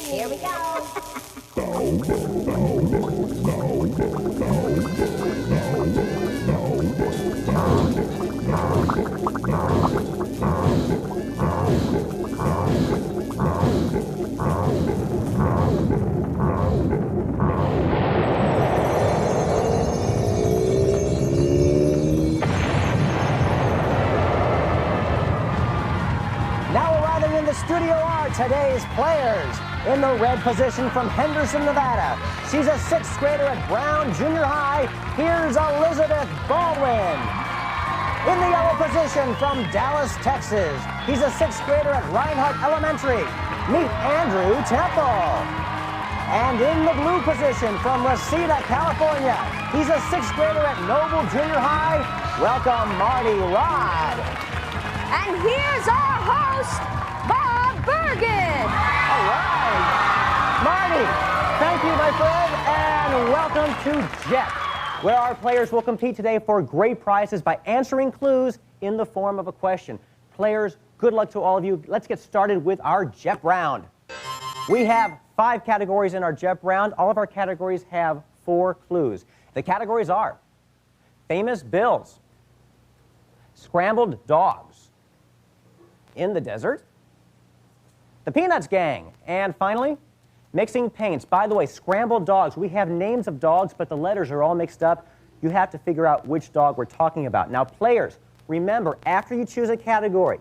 Here we go. Now arriving in the studio are today's players. In the red position from Henderson, Nevada, she's a 6th grader at Brown Junior High. Here's Elizabeth Baldwin. In the yellow position from Dallas, Texas, he's a 6th grader at Reinhardt Elementary. Meet Andrew Temple. And in the blue position from Reseda, California, he's a 6th grader at Noble Junior High. Welcome, Marty Rod. And here's our host, Bob Bergen. All right. Marty, thank you, my friend, and welcome to JEP, where our players will compete today for great prizes by answering clues in the form of a question. Players, good luck to all of you. Let's get started with our JEP round. We have 5 categories in our JEP round. All of our categories have 4 clues. The categories are famous bills, scrambled dogs, in the desert, the Peanuts Gang, and finally, mixing paints. By the way, scrambled dogs, we have names of dogs, but the letters are all mixed up. You have to figure out which dog we're talking about. Now, players, remember, after you choose a category,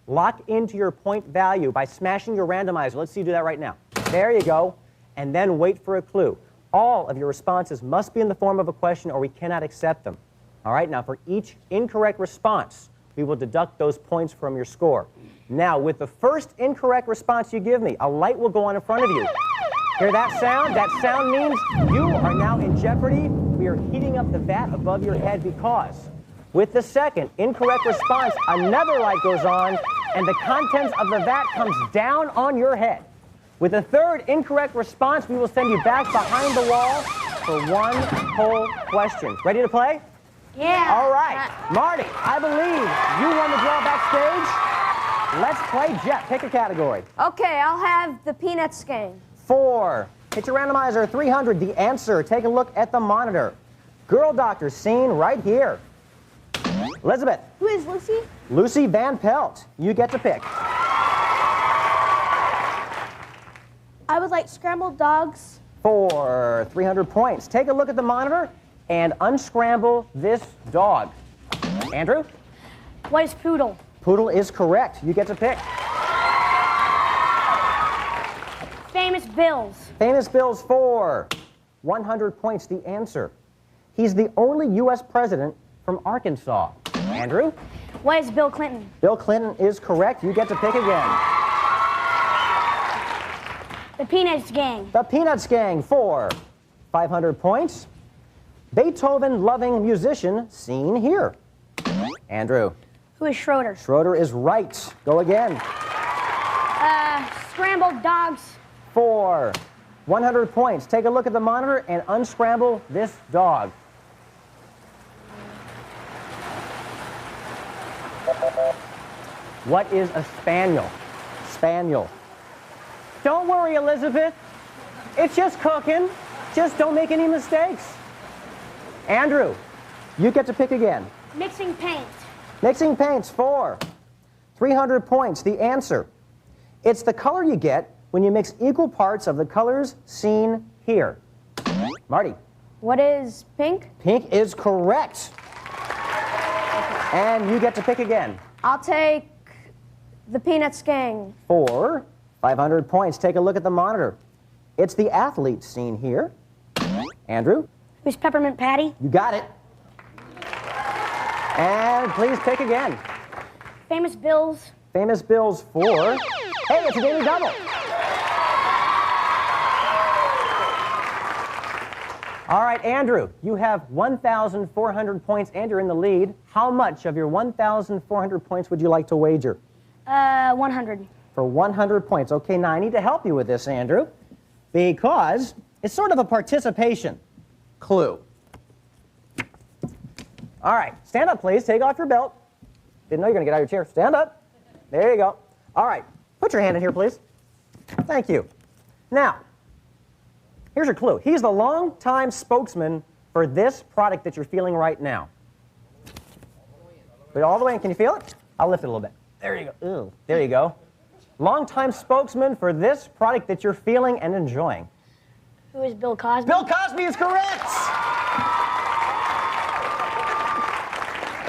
lock into your point value by smashing your randomizer. Let's see you do that right now. There you go. And then wait for a clue. All of your responses must be in the form of a question or we cannot accept them. All right, now for each incorrect response, we will deduct those points from your score. Now, with the first incorrect response you give me, a light will go on in front of you. Hear that sound? That sound means you are now in jeopardy. We are heating up the vat above your head because with the second incorrect response, another light goes on and the contents of the vat comes down on your head. With the third incorrect response, we will send you back behind the wall for one whole question. Ready to play? Yeah. All right. Marty, I believe you won the draw backstage. Let's play JEP. Pick a category. Okay, I'll have the Peanuts Gang. 4. Hit your randomizer. 300. The answer. Take a look at the monitor. Girl doctor scene right here. Elizabeth. Who is Lucy? Lucy Van Pelt. You get to pick. I would like scrambled dogs. 4. 300 points. Take a look at the monitor and unscramble this dog. Andrew? What is Poodle? Poodle is correct. You get to pick. Famous Bills. Famous Bills 4. 100 points. The answer. He's the only U.S. president from Arkansas. Andrew? What is Bill Clinton? Bill Clinton is correct. You get to pick again. The Peanuts Gang. The Peanuts Gang 4. 500 points. Beethoven-loving musician seen here. Andrew? Who is Schroeder? Schroeder is right. Go again. Scrambled dogs. 4. 100 points. Take a look at the monitor and unscramble this dog. What is a spaniel? Spaniel. Don't worry, Elizabeth. It's just cooking. Just don't make any mistakes. Andrew, you get to pick again. Mixing paint. Mixing paints 4. 300 points. The answer. It's the color you get when you mix equal parts of the colors seen here. Marty. What is pink? Pink is correct. And you get to pick again. I'll take the Peanuts Gang. 4. 500 points. Take a look at the monitor. It's the athlete seen here. Andrew. Who's Peppermint Patty? You got it. And please pick again. Famous Bills. Famous Bills 4. Hey, it's a daily double. All right, Andrew, you have 1,400 points and you're in the lead. How much of your 1,400 points would you like to wager? 100. For 100 points. Okay, now I need to help you with this, Andrew, because it's sort of a participation clue. All right, stand up, please. Take off your belt. Didn't know you were going to get out of your chair. Stand up. There you go. All right, put your hand in here, please. Thank you. Now, here's your clue. He's the longtime spokesman for this product that you're feeling right now. Put it all the way in. Can you feel it? I'll lift it a little bit. There you go. Ooh, there you go. Longtime spokesman for this product that you're feeling and enjoying. Who is Bill Cosby? Bill Cosby is correct!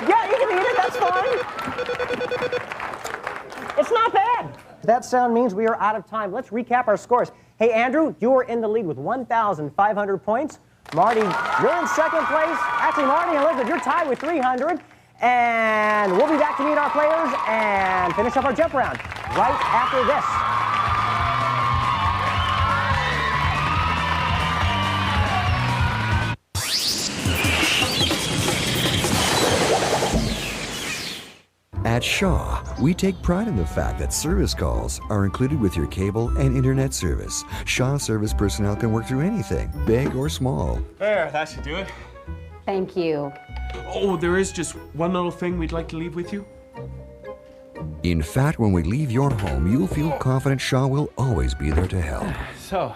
Yeah, you can eat it, that's fine. It's not bad. That sound means we are out of time. Let's recap our scores. Hey, Andrew, you are in the lead with 1,500 points. Marty, you're in second place. Actually, Marty and Elizabeth, you're tied with 300. And we'll be back to meet our players and finish up our JEP round right after this. At Shaw, we take pride in the fact that service calls are included with your cable and internet service. Shaw service personnel can work through anything, big or small. There, that should do it. Thank you. Oh, there is just one little thing we'd like to leave with you. In fact, when we leave your home, you'll feel confident Shaw will always be there to help. So,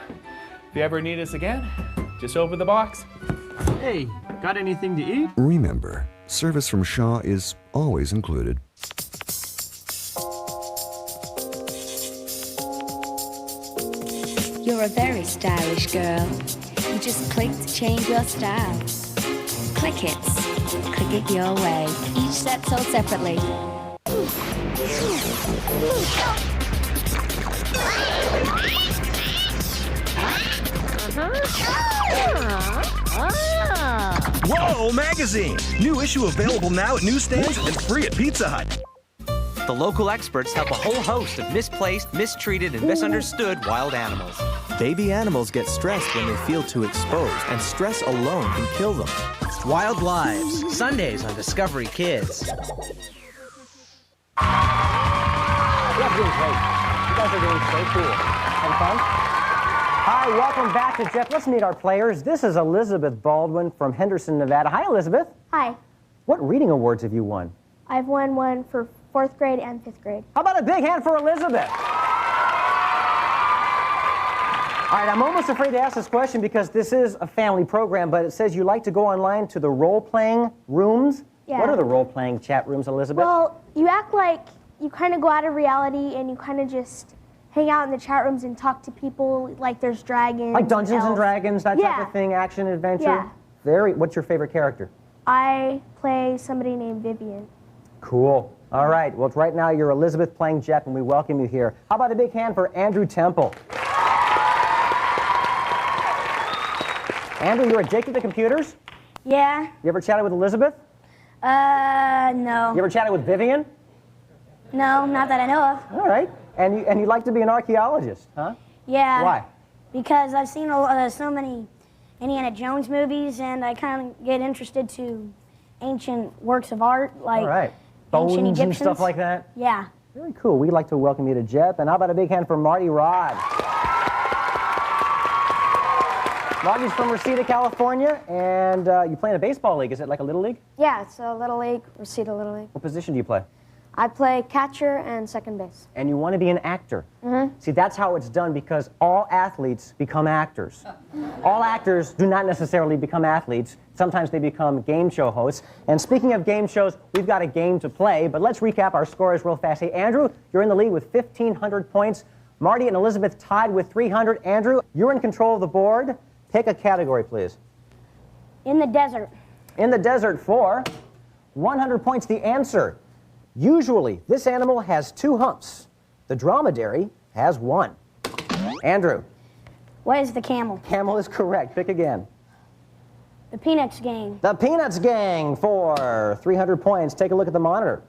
if you ever need us again, just open the box. Hey, got anything to eat? Remember, service from Shaw is always included. You're a very stylish girl. You just click to change your style. Click it. Click it your way. Each set sold separately. Whoa magazine! New issue available now at newsstands and free at Pizza Hut. The local experts help a whole host of misplaced, mistreated, and misunderstood wild animals. Baby animals get stressed when they feel too exposed, and stress alone can kill them. Wild Lives, Sundays on Discovery Kids. You guys are doing great. You guys are doing so cool. Having fun? Hi, welcome back to JEP. Let's meet our players. This is Elizabeth Baldwin from Henderson, Nevada. Hi, Elizabeth. Hi. What reading awards have you won? I've won one for 4th grade and 5th grade. How about a big hand for Elizabeth? All right, I'm almost afraid to ask this question because this is a family program, but it says you like to go online to the role-playing rooms. Yeah. What are the role-playing chat rooms, Elizabeth? Well, you act like you kind of go out of reality and you kind of just hang out in the chat rooms and talk to people like there's dragons. Like Dungeons and elves. Dragons, that type of thing, action, adventure? Yeah. What's your favorite character? I play somebody named Vivian. Cool. All right, well, right now you're Elizabeth playing JEP, and we welcome you here. How about a big hand for Andrew Temple? Andrew, you're addicted to computers? Yeah. You ever chatted with Elizabeth? No. You ever chatted with Vivian? No, not that I know of. All right. And you like to be an archaeologist, huh? Yeah. Why? Because I've seen so many Indiana Jones movies, and I kind of get interested to ancient works of art, like All right. ancient Bones Egyptians. and stuff like that? Yeah. Very cool. We'd like to welcome you to JEP. And how about a big hand for Marty Rod? Marty's from Reseda, California, and you play in a baseball league. Is it like a little league? Yeah, it's a little league, Reseda Little League. What position do you play? I play catcher and second base. And you want to be an actor. Mm-hmm. See, that's how it's done because all athletes become actors. All actors do not necessarily become athletes. Sometimes they become game show hosts. And speaking of game shows, we've got a game to play, but let's recap our scores real fast. Hey, Andrew, you're in the lead with 1,500 points. Marty and Elizabeth tied with 300. Andrew, you're in control of the board. Pick a category, please. In the desert. In the desert for 100 points. The answer. Usually, this animal has 2 humps. The dromedary has 1. Andrew. What is the camel? Camel is correct. Pick again. The Peanuts Gang. The Peanuts Gang for 300 points. Take a look at the monitor.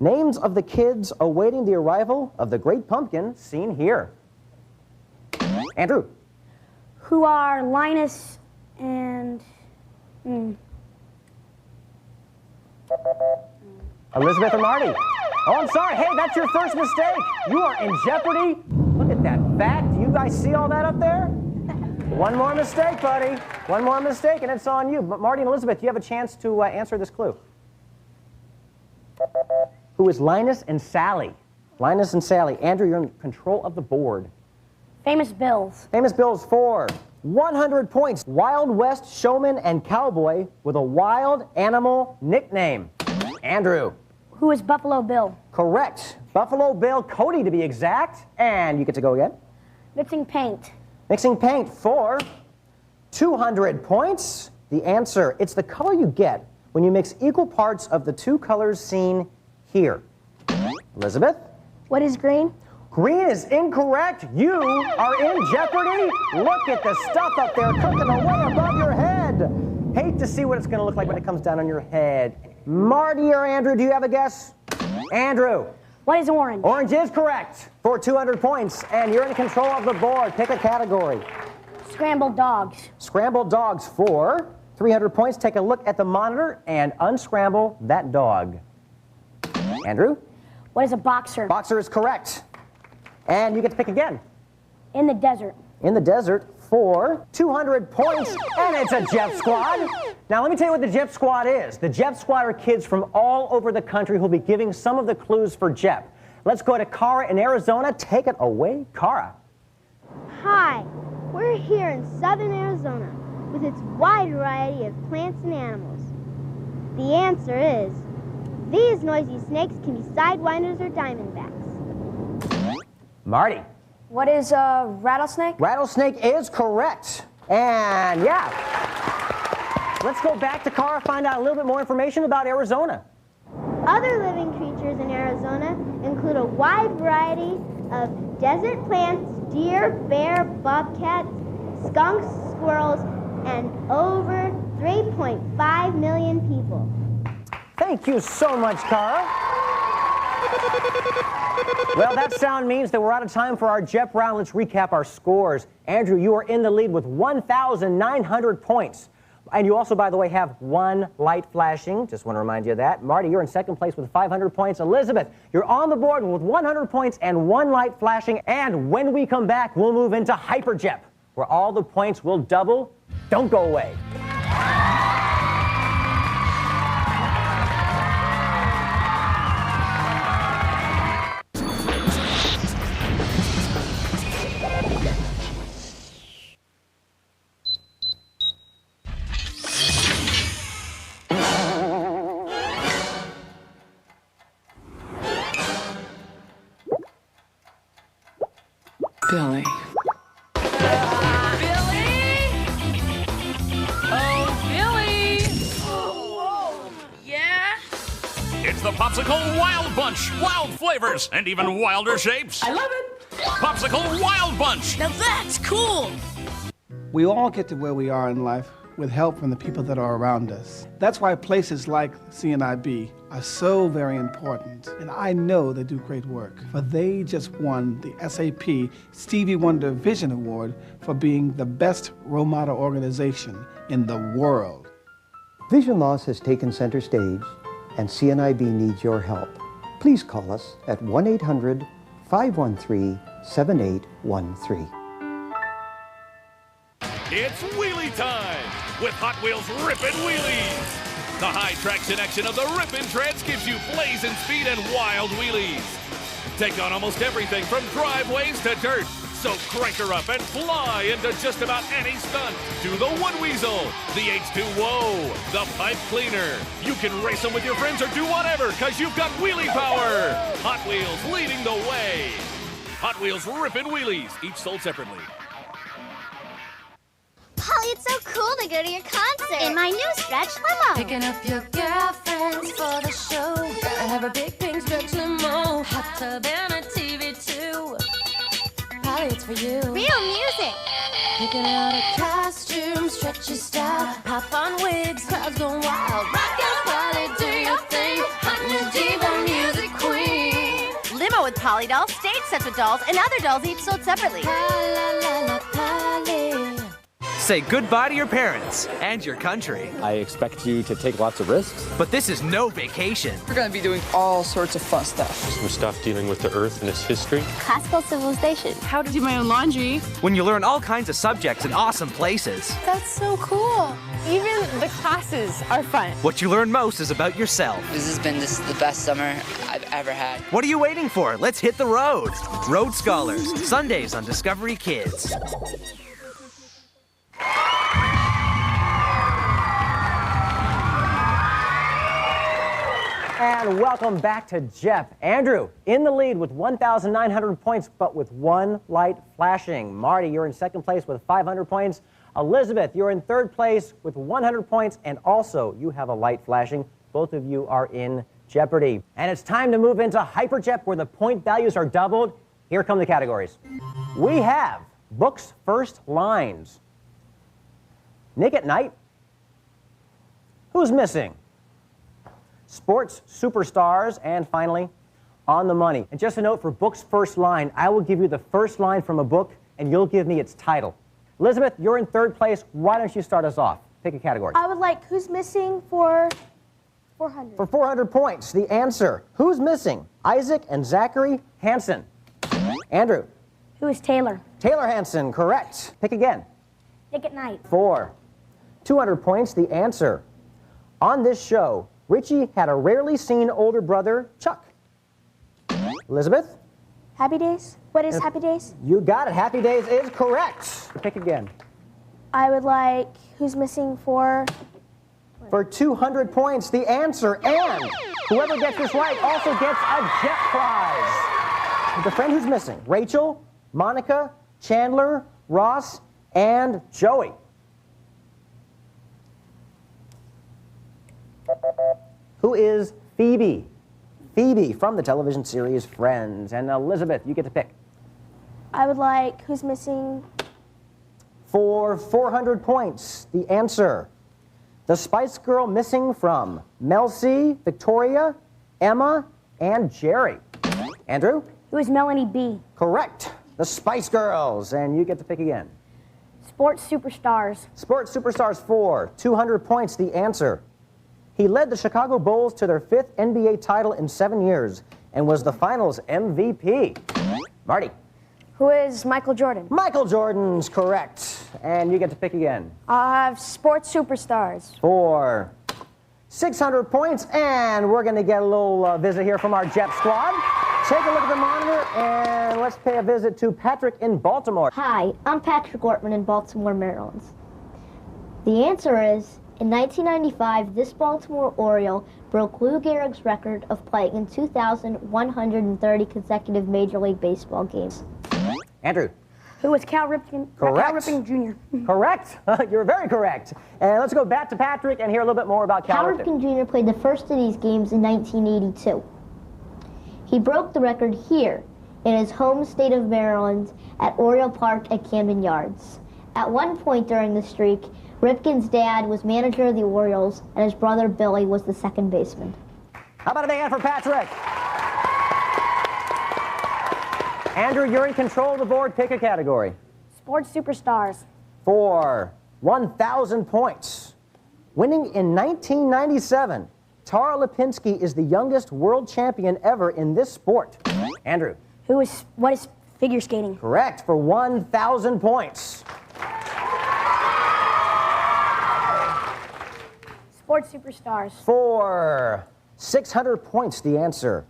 Names of the kids awaiting the arrival of the Great Pumpkin seen here. Andrew. Who are Linus and... Elizabeth and Marty. Oh, I'm sorry. Hey, that's your first mistake. You are in Jeopardy. Look at that fact. Do you guys see all that up there? One more mistake, buddy. One more mistake, and it's on you. But Marty and Elizabeth, you have a chance to answer this clue. Who is Linus and Sally? Linus and Sally. Andrew, you're in control of the board. Famous Bills. Famous Bills for 100 points. Wild West showman and cowboy with a wild animal nickname. Andrew. Who is Buffalo Bill? Correct. Buffalo Bill Cody to be exact. And you get to go again. Mixing paint. Mixing paint for 200 points. The answer, it's the color you get when you mix equal parts of the two colors seen here. Elizabeth? What is green? Green is incorrect. You are in Jeopardy. Look at the stuff up there cooking away above your head. Hate to see what it's going to look like when it comes down on your head. Marty or Andrew, do you have a guess? Andrew. What is orange? Orange is correct for 200 points, and you're in control of the board. Pick a category. Scrambled dogs. Scrambled dogs for 300 points. Take a look at the monitor and unscramble that dog. Andrew? What is a boxer? Boxer is correct. And you get to pick again. In the desert. In the desert for 200 points, and it's a JEP squad. Now, let me tell you what the JEP squad is. The JEP squad are kids from all over the country who'll be giving some of the clues for JEP. Let's go to Cara in Arizona. Take it away, Cara. Hi, we're here in southern Arizona with its wide variety of plants and animals. The answer is, these noisy snakes can be sidewinders or diamondbacks. Marty. What is a rattlesnake? Rattlesnake is correct. And yeah, let's go back to Cara, find out a little bit more information about Arizona. Other living creatures in Arizona include a wide variety of desert plants, deer, bear, bobcats, skunks, squirrels, and over 3.5 million people. Thank you so much, Cara. Well, that sound means that we're out of time for our JEP round. Let's recap our scores. Andrew, you are in the lead with 1,900 points. And you also, by the way, have one light flashing. Just want to remind you of that. Marty, you're in second place with 500 points. Elizabeth, you're on the board with 100 points and one light flashing. And when we come back, we'll move into Hyper JEP, where all the points will double. Don't go away. Billy. It's the Popsicle Wild Bunch. Wild flavors and even wilder shapes. I love it. Popsicle Wild Bunch. Now that's cool. We all get to where we are in life with help from the people that are around us. That's why places like CNIB are so very important. And I know they do great work, for they just won the SAP Stevie Wonder Vision Award for being the best role model organization in the world. Vision loss has taken center stage, and CNIB needs your help. Please call us at 1-800-513-7813. It's wheelie time with Hot Wheels Rippin' Wheelies. The high traction action of the Rippin' Treads gives you blazing speed and wild wheelies. Take on almost everything from driveways to dirt. So crank her up and fly into just about any stunt. Do the Wood Weasel, the H2O, the Pipe Cleaner. You can race them with your friends or do whatever, because you've got wheelie power. Hot Wheels leading the way. Hot Wheels Rippin' Wheelies, each sold separately. Polly, it's so cool to go to your concert. In my new stretch limo. Picking up your girlfriends for the show. I have a big pink stretch limo. Hot tub and a TV too. Polly, it's for you. Real music. Picking out a costume, stretch your style. Pop on wigs, crowds go wild. Rock out, Polly, do your thing. Hot new diva music queen. Limo with Polly dolls, stage sets with dolls, and other dolls each sold separately. Polly. Say goodbye to your parents and your country. I expect you to take lots of risks. But this is no vacation. We're going to be doing all sorts of fun stuff. Some stuff dealing with the Earth and its history. Classical civilization. How to do my own laundry. When you learn all kinds of subjects in awesome places. That's so cool. Even the classes are fun. What you learn most is about yourself. This has been the best summer I've ever had. What are you waiting for? Let's hit the road. Road Scholars, Sundays on Discovery Kids. And welcome back to JEP. Andrew, in the lead with 1,900 points, but with one light flashing. Marty, you're in second place with 500 points. Elizabeth, you're in third place with 100 points, and also you have a light flashing. Both of you are in Jeopardy. And it's time to move into Hyper JEP, where the point values are doubled. Here come the categories. We have Books First Lines. Nick at Night. Who's Missing? Sports Superstars, and finally, On the Money. And just a note for Book's First Line, I will give you the first line from a book, and you'll give me its title. Elizabeth, you're in third place. Why don't you start us off? Pick a category. I would like Who's Missing for 400. For 400 points, the answer, Who's Missing? Isaac and Zachary Hansen. Andrew. Who is Taylor? Taylor Hansen, correct. Pick again. Nick at Night. For 200 points, the answer. On this show, Richie had a rarely seen older brother, Chuck. Elizabeth? Happy Days? What is Happy Days? You got it. Happy Days is correct. Pick again. I would like Who's Missing for 200 points, the answer. And whoever gets this right also gets a JEP prize. The friend who's missing, Rachel, Monica, Chandler, Ross, and Joey. Who is Phoebe? Phoebe from the television series Friends. And Elizabeth, you get to pick. I would like Who's Missing For 400 points, the answer. The Spice Girl missing from Mel C, Victoria, Emma, and Jerry. Andrew? Who is Melanie B? Correct. The Spice Girls. And you get to pick again. Sports Superstars. Sports Superstars for 200 points, the answer. He led the Chicago Bulls to their 5th NBA title in 7 years and was the finals MVP. Marty. Who is Michael Jordan? Michael Jordan's correct. And you get to pick again. Sports Superstars. For 600 points, and we're going to get a little visit here from our JEP squad. Take a look at the monitor, and let's pay a visit to Patrick in Baltimore. Hi, I'm Patrick Ortman in Baltimore, Maryland. The answer is, in 1995, this Baltimore Oriole broke Lou Gehrig's record of playing in 2,130 consecutive Major League Baseball games. Andrew. Who was Cal Ripken? Correct. Cal Ripken Jr. Correct. You're very correct. And let's go back to Patrick and hear a little bit more about Cal Ripken Jr. played the first of these games in 1982. He broke the record here in his home state of Maryland at Oriole Park at Camden Yards. At one point during the streak, Ripken's dad was manager of the Orioles, and his brother Billy was the second baseman. How about a big hand for Patrick? Andrew, you're in control of the board. Pick a category. Sports Superstars. For 1,000 points. Winning in 1997, Tara Lipinski is the youngest world champion ever in this sport. Andrew. What is figure skating? Correct, for 1,000 points. Sports Superstars. For 600 points, the answer.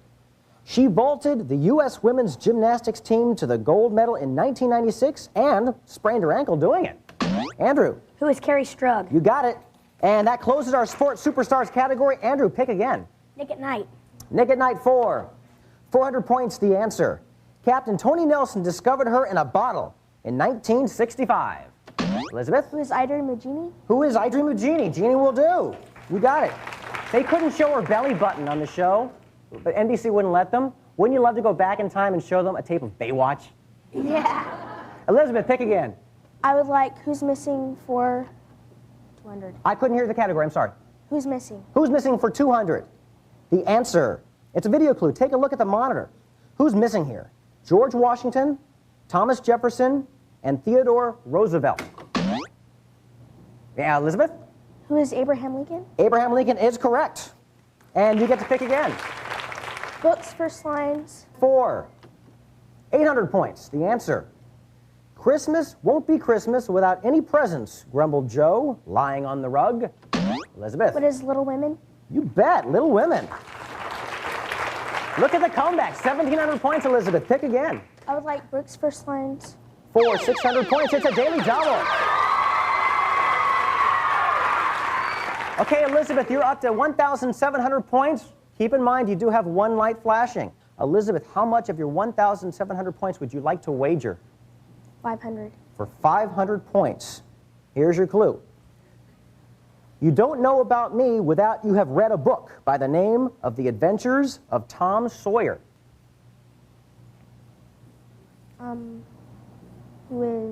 She vaulted the U.S. women's gymnastics team to the gold medal in 1996 and sprained her ankle doing it. Andrew. Who is Carrie Strug? You got it. And that closes our Sports Superstars category. Andrew, pick again. Nick at Night. Nick at Night for 400 points, the answer. Captain Tony Nelson discovered her in a bottle in 1965. Elizabeth? Who is I Dream of Jeannie? Who is I Dream of Jeannie? Jeannie will do. You got it. They couldn't show her belly button on the show, but NBC wouldn't let them. Wouldn't you love to go back in time and show them a tape of Baywatch? Yeah. Elizabeth, pick again. I would like Who's Missing for 200. I couldn't hear the category, I'm sorry. Who's Missing? Who's Missing for 200? The answer, it's a video clue. Take a look at the monitor. Who's missing here? George Washington, Thomas Jefferson, and Theodore Roosevelt. Yeah, Elizabeth? Who is Abraham Lincoln? Abraham Lincoln is correct. And you get to pick again. Books First Lines. For 800 points, the answer. Christmas won't be Christmas without any presents, grumbled Joe, lying on the rug. Elizabeth. What is Little Women? You bet, Little Women. Look at the comeback, 1,700 points, Elizabeth. Pick again. I would like Brooks First Lines. For 600 points, it's a daily double. Okay, Elizabeth, you're up to 1,700 points. Keep in mind, you do have one light flashing. Elizabeth, how much of your 1,700 points would you like to wager? 500. For 500 points, here's your clue. You don't know about me without you have read a book by the name of The Adventures of Tom Sawyer. Who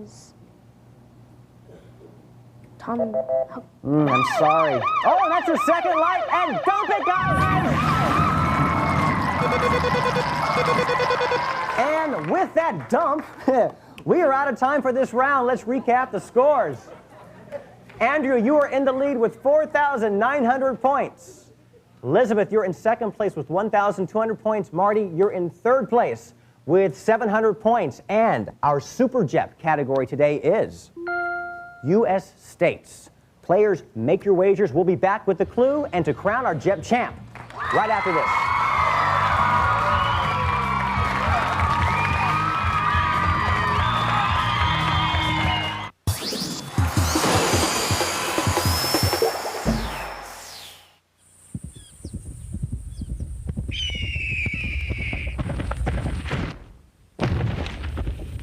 is Tom? I'm sorry. Oh, that's your second light, and dump it, guys! And with that dump, we are out of time for this round. Let's recap the scores. Andrew, you are in the lead with 4,900 points. Elizabeth, you're in second place with 1,200 points. Marty, you're in third place with 700 points. And our Super JEP category today is U.S. states. Players, make your wagers. We'll be back with the clue and to crown our JEP champ right after this.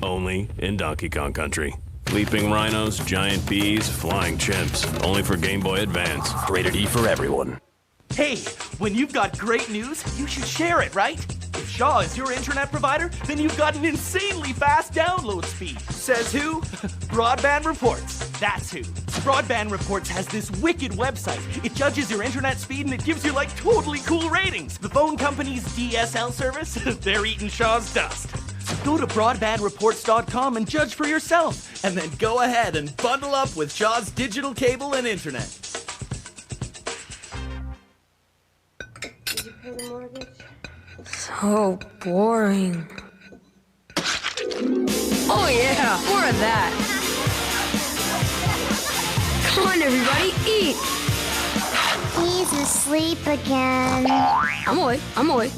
Only in Donkey Kong Country. Leaping rhinos, giant bees, flying chimps. Only for Game Boy Advance. Rated E for everyone. Hey, when you've got great news, you should share it, right? If Shaw is your internet provider, then you've got an insanely fast download speed. Says who? Broadband Reports. That's who. Broadband Reports has this wicked website. It judges your internet speed and it gives you like totally cool ratings. The phone company's DSL service, they're eating Shaw's dust. Go to broadbandreports.com and judge for yourself, and then go ahead and bundle up with Shaw's digital cable and internet. Did you pay the mortgage? So boring. Oh yeah, more of that. Come on everybody, eat. He's asleep again. I'm awake.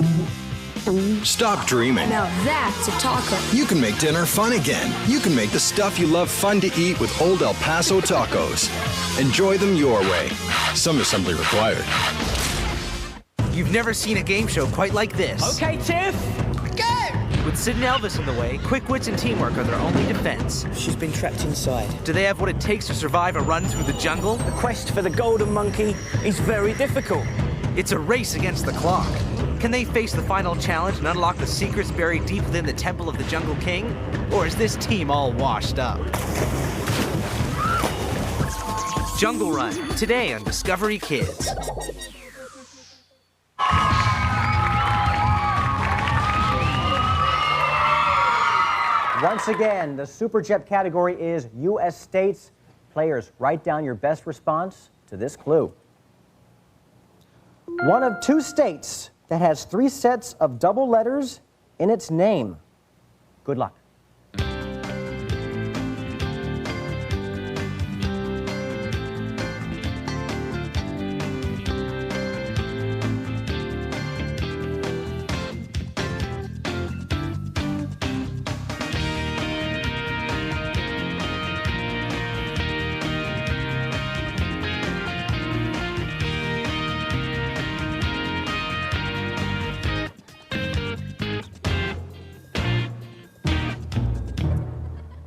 Stop dreaming. Now that's a taco. You can make dinner fun again. You can make the stuff you love fun to eat with Old El Paso tacos. Enjoy them your way. Some assembly required. You've never seen a game show quite like this. Okay, Tiff. Go! With Sid and Elvis in the way, quick wits and teamwork are their only defense. She's been trapped inside. Do they have what it takes to survive a run through the jungle? The quest for the golden monkey is very difficult. It's a race against the clock. Can they face the final challenge and unlock the secrets buried deep within the Temple of the Jungle King? Or is this team all washed up? Jungle Run, today on Discovery Kids. Once again, the Super JEP category is U.S. states. Players, write down your best response to this clue. One of two states that has 3 sets of double letters in its name. Good luck.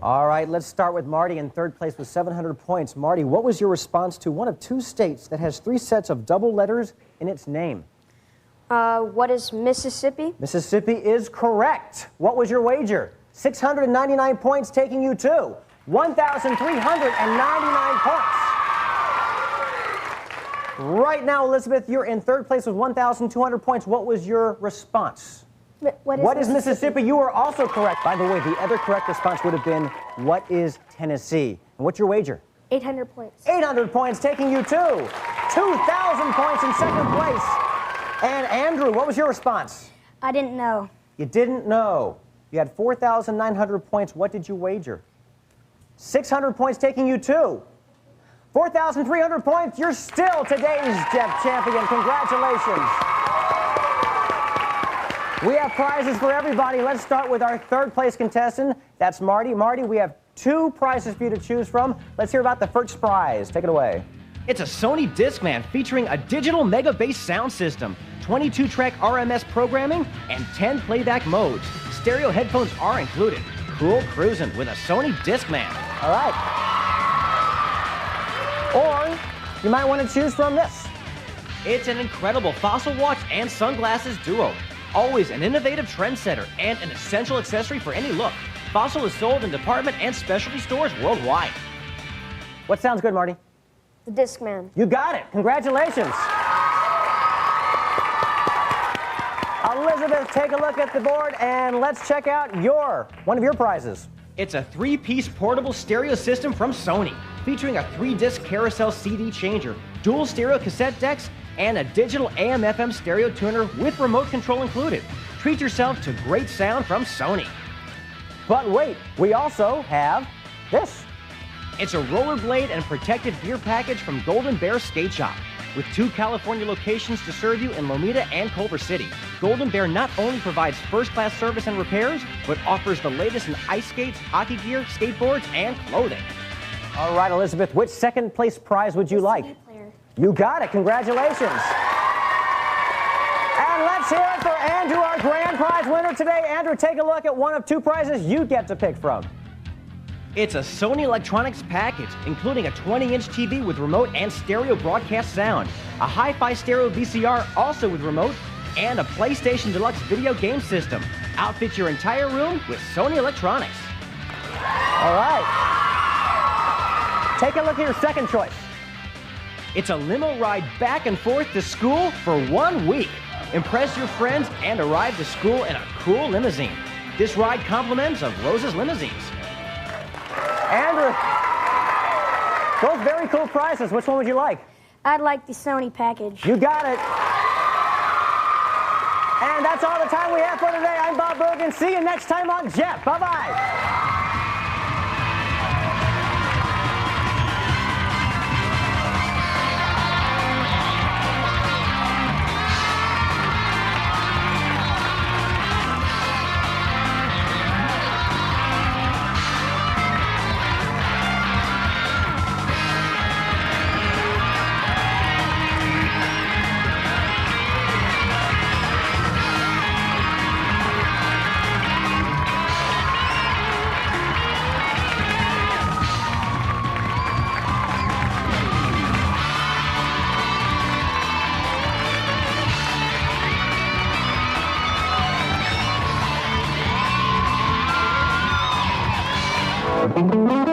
All right, let's start with Marty in third place with 700 points. Marty, what was your response to one of two states that has 3 sets of double letters in its name? What is Mississippi? Mississippi is correct. What was your wager? 699 points, taking you to 1,399 points. Right now, Elizabeth, you're in third place with 1,200 points. What was your response? What is Mississippi? You are also correct. By the way, the other correct response would have been, what is Tennessee? And what's your wager? 800 points. 800 points, taking you to 2,000 points in second place. And Andrew, what was your response? I didn't know. You didn't know. You had 4,900 points. What did you wager? 600 points taking you to 4,300 points. You're still today's JEP champion. Congratulations. We have prizes for everybody. Let's start with our third place contestant. That's Marty. Marty, we have 2 prizes for you to choose from. Let's hear about the first prize. Take it away. It's a Sony Discman featuring a digital mega bass sound system, 22-track RMS programming, and 10 playback modes. Stereo headphones are included. Cool cruising with a Sony Discman. All right. Or you might want to choose from this. It's an incredible Fossil watch and sunglasses duo. Always an innovative trendsetter and an essential accessory for any look. Fossil is sold in department and specialty stores worldwide. What sounds good, Marty? The Discman. You got it. Congratulations. Elizabeth, take a look at the board and let's check out one of your prizes. It's a 3-piece portable stereo system from Sony, featuring a 3-disc carousel CD changer, dual stereo cassette decks, and a digital AM/FM stereo tuner with remote control included. Treat yourself to great sound from Sony. But wait, we also have this. It's a rollerblade and protective gear package from Golden Bear Skate Shop. With 2 California locations to serve you in Lomita and Culver City, Golden Bear not only provides first-class service and repairs, but offers the latest in ice skates, hockey gear, skateboards, and clothing. All right, Elizabeth, which second place prize would you like? CD player. You got it. Congratulations. And let's hear it for Andrew, our grand prize winner today. Andrew, take a look at one of 2 prizes you get to pick from. It's a Sony Electronics package, including a 20-inch TV with remote and stereo broadcast sound, a hi-fi stereo VCR also with remote, and a PlayStation Deluxe video game system. Outfit your entire room with Sony Electronics. All right. Take a look at your second choice. It's a limo ride back and forth to school for 1 week. Impress your friends and arrive to school in a cool limousine. This ride compliments of Rose's Limousines. Andrew, both very cool prizes. Which one would you like? I'd like the Sony package. You got it. And that's all the time we have for today. I'm Bob Bergen. See you next time on JEP. Bye-bye. Thank you.